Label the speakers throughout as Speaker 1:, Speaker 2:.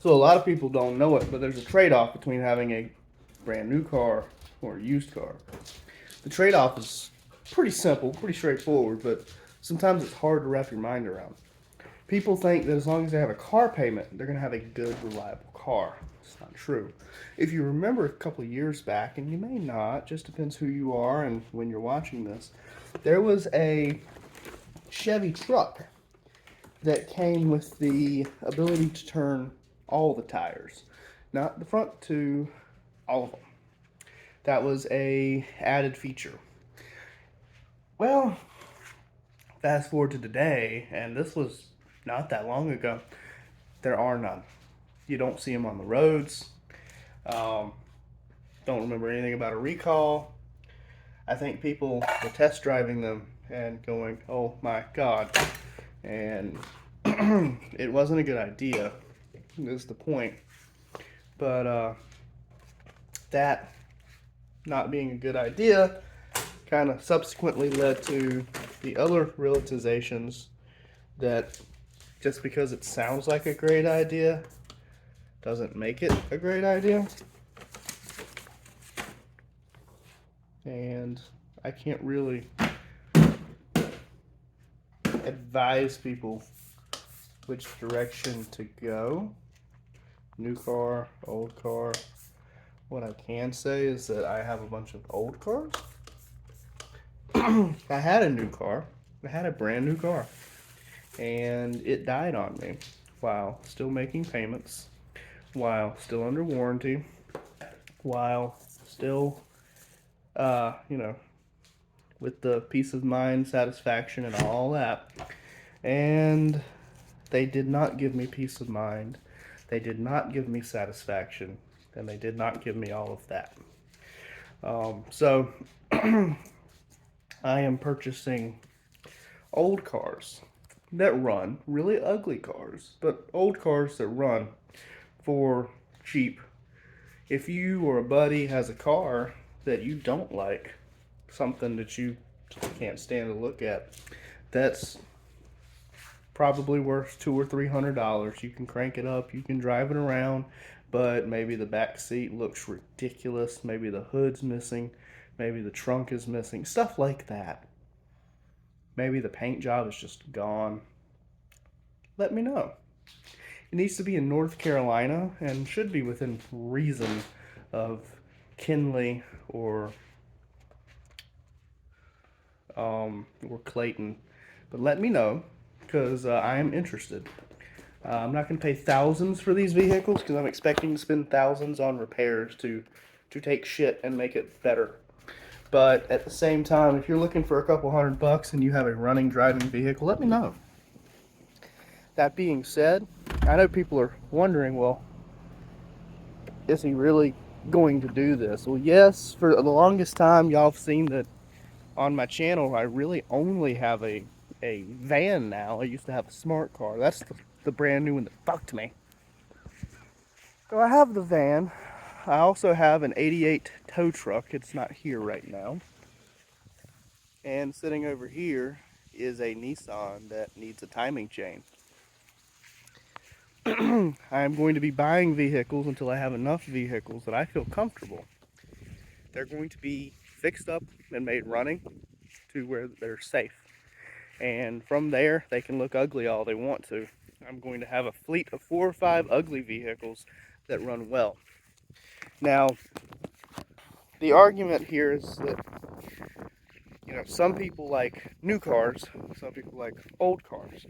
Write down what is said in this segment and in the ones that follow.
Speaker 1: So a lot of people don't know it, but there's a trade-off between having a brand new car or a used car. The trade-off is pretty simple, pretty straightforward, but sometimes it's hard to wrap your mind around. People think that as long as they have a car payment, they're going to have a good, reliable car. It's not true. If you remember a couple of years back, and you may not, just depends who you are and when you're watching this, there was a Chevy truck that came with the ability to turn all the tires, not the front two, all of them. That was a added feature. Well, fast forward to today, and this was not that long ago. There are none. You don't see them on the roads. Um, don't remember anything about a recall. I think people were test driving them and going, "Oh my God!" And it wasn't a good idea. Is the point. But that not being a good idea kind of subsequently led to the other realizations that just because it sounds like a great idea doesn't make it a great idea. And I can't really advise people which direction to go. New car, old car. What I can say is that I have a bunch of old cars. I had a new car. I had a brand new car. And it died on me while still making payments, while still under warranty, while still, you know, with the peace of mind, satisfaction, and all that. And they did not give me peace of mind. They did not give me satisfaction. And they did not give me all of that. So I am purchasing old cars that run, really ugly cars, but old cars that run for cheap. If you or a buddy has a car that you don't like, something that you can't stand to look at, that's probably worth $200 or $300. You can crank it up, you can drive it around, but maybe the back seat looks ridiculous, maybe the hood's missing, maybe the trunk is missing, stuff like that. Maybe the paint job is just gone. Let me know. It needs to be in North Carolina and should be within reason of Kinley or Clayton. But let me know because I am interested. I'm not going to pay thousands for these vehicles because I'm expecting to spend thousands on repairs to take shit and make it better. But at the same time, if you're looking for a couple $100 and you have a running, driving vehicle, let me know. That being said, I know people are wondering, well, is he really going to do this? Well, yes, for the longest time, y'all have seen that on my channel, I really only have a van now. I used to have a smart car. That's the brand new one that fucked me. So I have the van. I also have an 88 tow truck. It's not here right now. And sitting over here is a Nissan that needs a timing chain. I'm going to be buying vehicles until I have enough vehicles that I feel comfortable. They're going to be fixed up and made running to where they're safe. And from there, they can look ugly all they want to. I'm going to have a fleet of 4 or 5 ugly vehicles that run well. Now, the argument here is that, you know, some people like new cars, some people like old cars.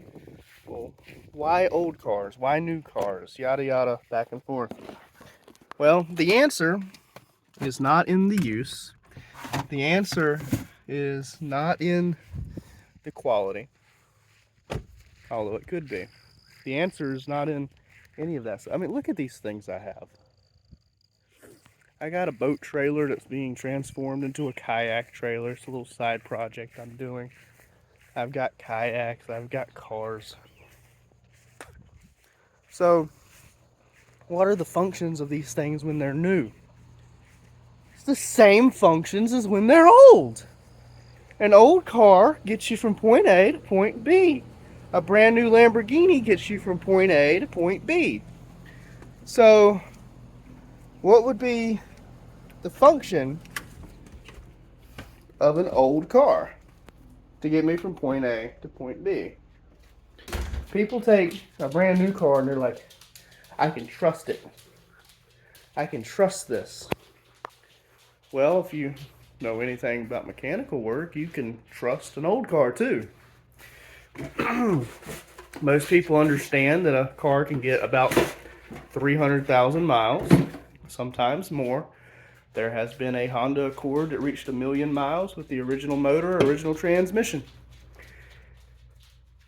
Speaker 1: Well, why old cars? Why new cars? Yada yada, back and forth. Well, the answer is not in the use. The answer is not in the quality, although it could be. The answer is not in any of that stuff. I mean, look at these things I have. I got a boat trailer that's being transformed into a kayak trailer. It's a little side project I'm doing. I've got kayaks, I've got cars. So, what are the functions of these things when they're new? It's the same functions as when they're old. An old car gets you from point A to point B. A brand new Lamborghini gets you from point A to point B. So, what would be the function of an old car to get me from point A to point B? People take a brand new car and they're like, I can trust it. I can trust this. Well, if you know anything about mechanical work, you can trust an old car too. Most people understand that a car can get about 300,000 miles, sometimes more. There has been a Honda Accord that reached 1,000,000 miles with the original motor, original transmission.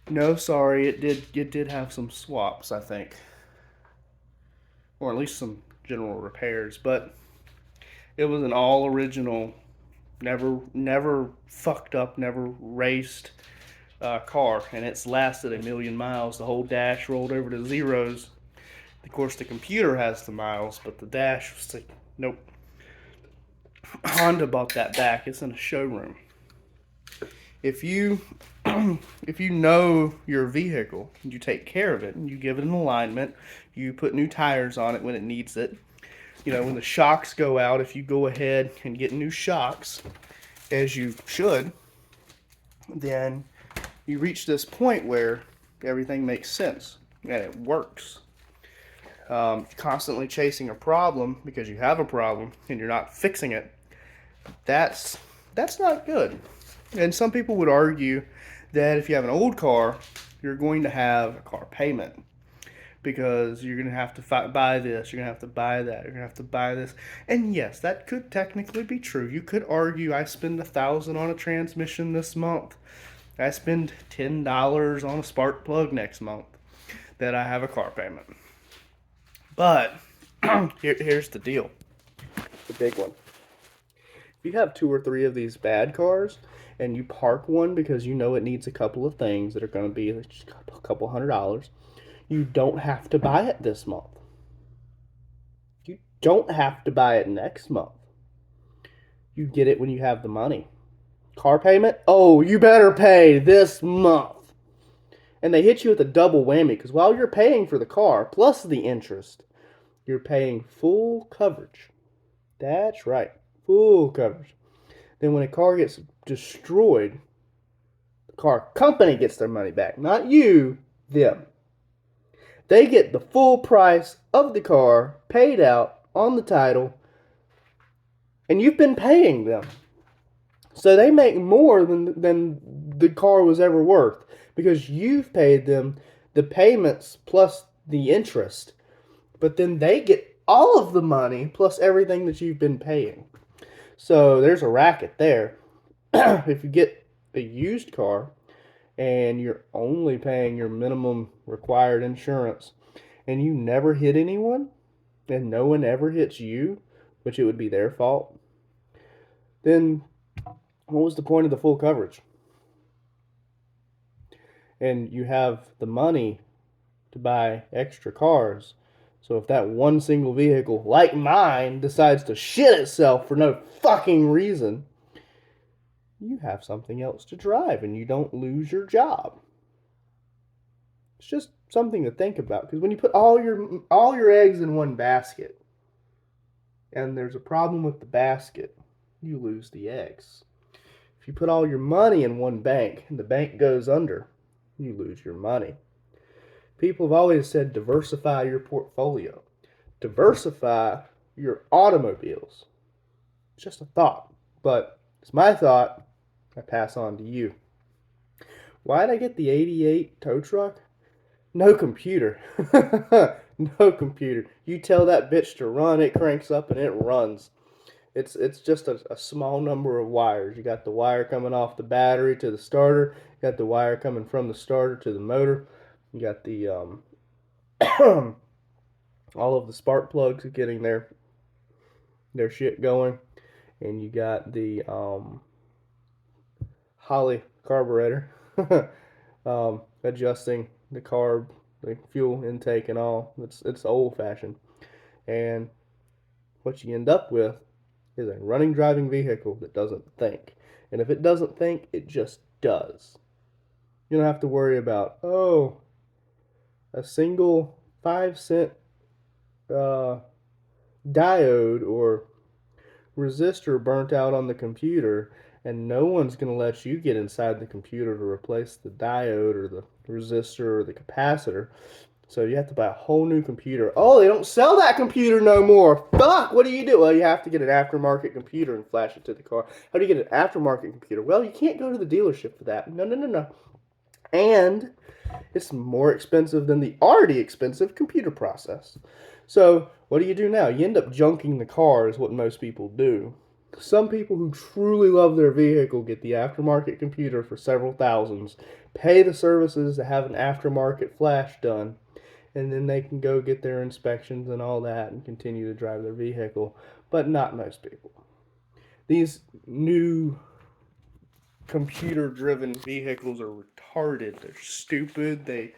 Speaker 1: No, sorry, it did have some swaps, I think, or at least some general repairs, but it was an all original, never fucked up, never raced car, and it's lasted 1,000,000 miles. The whole dash rolled over to zeros. Of course, the computer has the miles, but the dash was like, nope. Honda bought that back. It's in a showroom. If you if you know your vehicle and you take care of it and you give it an alignment, you put new tires on it when it needs it. You know, when the shocks go out, if you go ahead and get new shocks, as you should, then you reach this point where everything makes sense and it works. Constantly chasing a problem because you have a problem and you're not fixing it, that's not good. And some people would argue that if you have an old car, you're going to have a car payment because you're going to have to buy this, you're going to have to buy that, you're going to have to buy this. And yes, that could technically be true. You could argue I spend $1,000 on a transmission this month. I spend $10 on a spark plug next month. That I have a car payment. But here's the deal. The big one. If you have 2 or 3 of these bad cars and you park one because you know it needs a couple of things that are going to be a couple $100, you don't have to buy it this month. You don't have to buy it next month. You get it when you have the money. Car payment? Oh, you better pay this month. And they hit you with a double whammy because while you're paying for the car plus the interest, you're paying full coverage. That's right, full coverage. Then when a car gets destroyed, the car company gets their money back, not you, them. They get the full price of the car paid out on the title, and you've been paying them. So they make more than the car was ever worth because you've paid them the payments plus the interest. But then they get all of the money plus everything that you've been paying. So there's a racket there. If you get a used car and you're only paying your minimum required insurance and you never hit anyone and no one ever hits you, which it would be their fault, then what was the point of the full coverage? And you have the money to buy extra cars. So if that one single vehicle, like mine, decides to shit itself for no fucking reason, you have something else to drive and you don't lose your job. It's just something to think about because when you put all your eggs in one basket and there's a problem with the basket, you lose the eggs. If you put all your money in one bank and the bank goes under, you lose your money. People have always said diversify your portfolio. Diversify your automobiles. It's just a thought, but it's my thought. I pass on to you. Why did I get the 88 tow truck? No computer. No computer. You tell that bitch to run, it cranks up and it runs. It's just a small number of wires. You got the wire coming off the battery to the starter. You got the wire coming from the starter to the motor. You got the all of the spark plugs getting their shit going, and you got the Holley carburetor adjusting the carb, the fuel intake, and all. It's old fashioned, and what you end up with is a running driving vehicle that doesn't think, and if it doesn't think, it just does. You don't have to worry about a single 5 cent uh, diode or resistor burnt out on the computer, and no one's going to let you get inside the computer to replace the diode or the resistor or the capacitor. So you have to buy a whole new computer. Oh, they don't sell that computer no more. Fuck, what do you do? Well, you have to get an aftermarket computer and flash it to the car. How do you get an aftermarket computer? Well, you can't go to the dealership for that. No, no, no, no. And it's more expensive than the already expensive computer process. So what do you do now? You end up junking the car is what most people do. Some people who truly love their vehicle get the aftermarket computer for several thousands, pay the services to have an aftermarket flash done, and then they can go get their inspections and all that and continue to drive their vehicle. But not most people. These new computer driven vehicles are retarded. They're stupid. They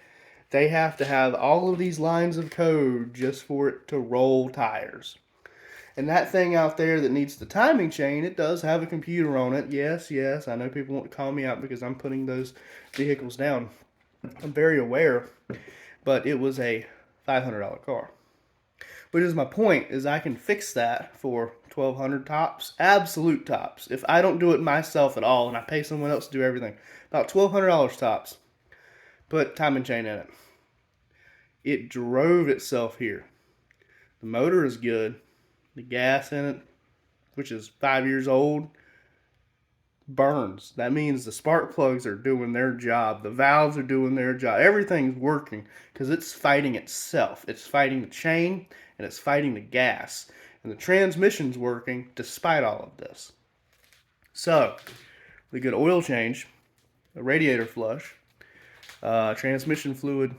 Speaker 1: have to have all of these lines of code just for it to roll tires. And that thing out there that needs the timing chain, it does have a computer on it. Yes, yes, I know people want to call me out because I'm putting those vehicles down. I'm very aware, but it was a $500 car. Which is my point, is I can fix that for $1,200 tops, absolute tops. If I don't do it myself at all and I pay someone else to do everything, about $1,200 tops. Put timing chain in it. It drove itself here. The motor is good. The gas in it, which is 5 years old, burns. That means the spark plugs are doing their job. The valves are doing their job. Everything's working because it's fighting itself. It's fighting the chain and it's fighting the gas. And the transmission's working despite all of this. So, we get oil change, a radiator flush, transmission fluid,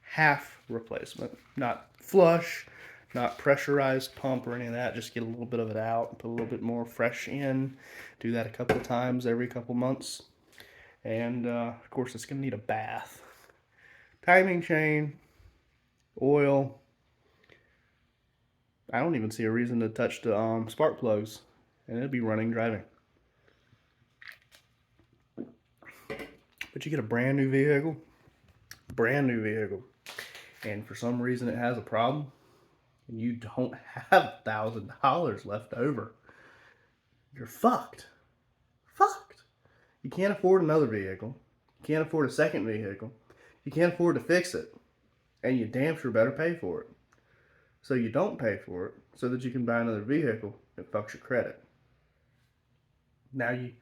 Speaker 1: half replacement. Not flush, not pressurized pump or any of that. Just get a little bit of it out, put a little bit more fresh in. Do that a couple of times every couple months. And of course, it's going to need a bath. Timing chain, oil. I don't even see a reason to touch the spark plugs, and it'll be running, driving. But you get a brand new vehicle, and for some reason it has a problem, and you don't have $1,000 left over. You're fucked. Fucked. You can't afford another vehicle. You can't afford a second vehicle. You can't afford to fix it. And you damn sure better pay for it. So you don't pay for it so that you can buy another vehicle that fucks your credit. Now you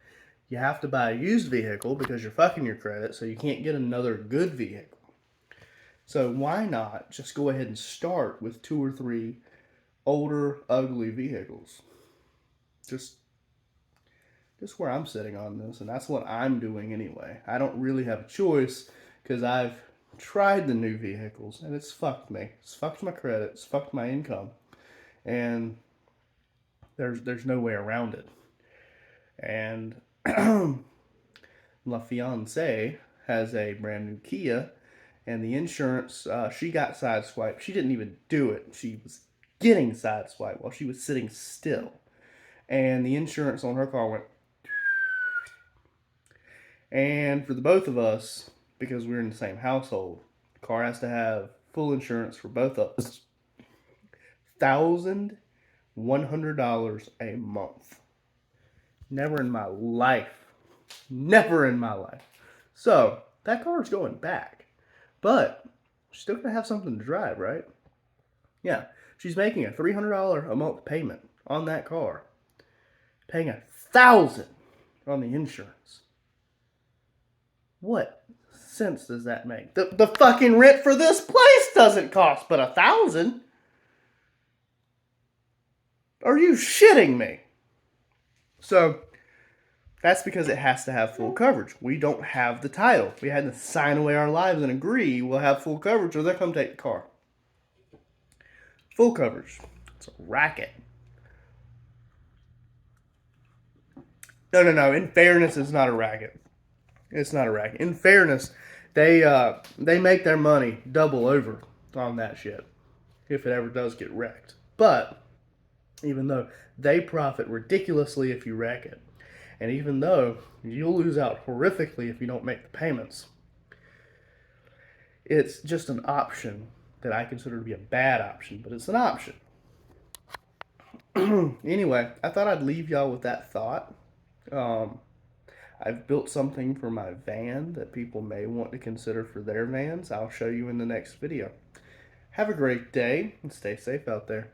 Speaker 1: have to buy a used vehicle because you're fucking your credit, so you can't get another good vehicle. So why not just go ahead and start with 2 or 3 older, ugly vehicles? Just where I'm sitting on this, and that's what I'm doing anyway. I don't really have a choice because I've tried the new vehicles and it's fucked me. It's fucked my credit. It's fucked my income, and there's no way around it. And La Fiance has a brand new Kia, and the insurance, she got sideswiped. She didn't even do it. She was getting sideswiped while she was sitting still. And the insurance on her car went. And for the both of us, because we're in the same household, the car has to have full insurance for both of us. $1,100 a month. Never in my life. Never in my life. So, that car is going back. But, she's still going to have something to drive, right? Yeah. She's making a $300 a month payment on that car. Paying $1,000 on the insurance. What sense does that make? The fucking rent for this place doesn't cost but $1,000. Are you shitting me? So, that's because it has to have full coverage. We don't have the title. We had to sign away our lives and agree we'll have full coverage or they'll come take the car. Full coverage. It's a racket. No. In fairness, it's not a racket. It's not a racket. In fairness, they make their money double over on that shit if it ever does get wrecked. But even though they profit ridiculously if you wreck it, and even though you'll lose out horrifically if you don't make the payments, it's just an option that I consider to be a bad option, but it's an option. Anyway, I thought I'd leave y'all with that thought. Um, I've built something for my van that people may want to consider for their vans. I'll show you in the next video. Have a great day and stay safe out there.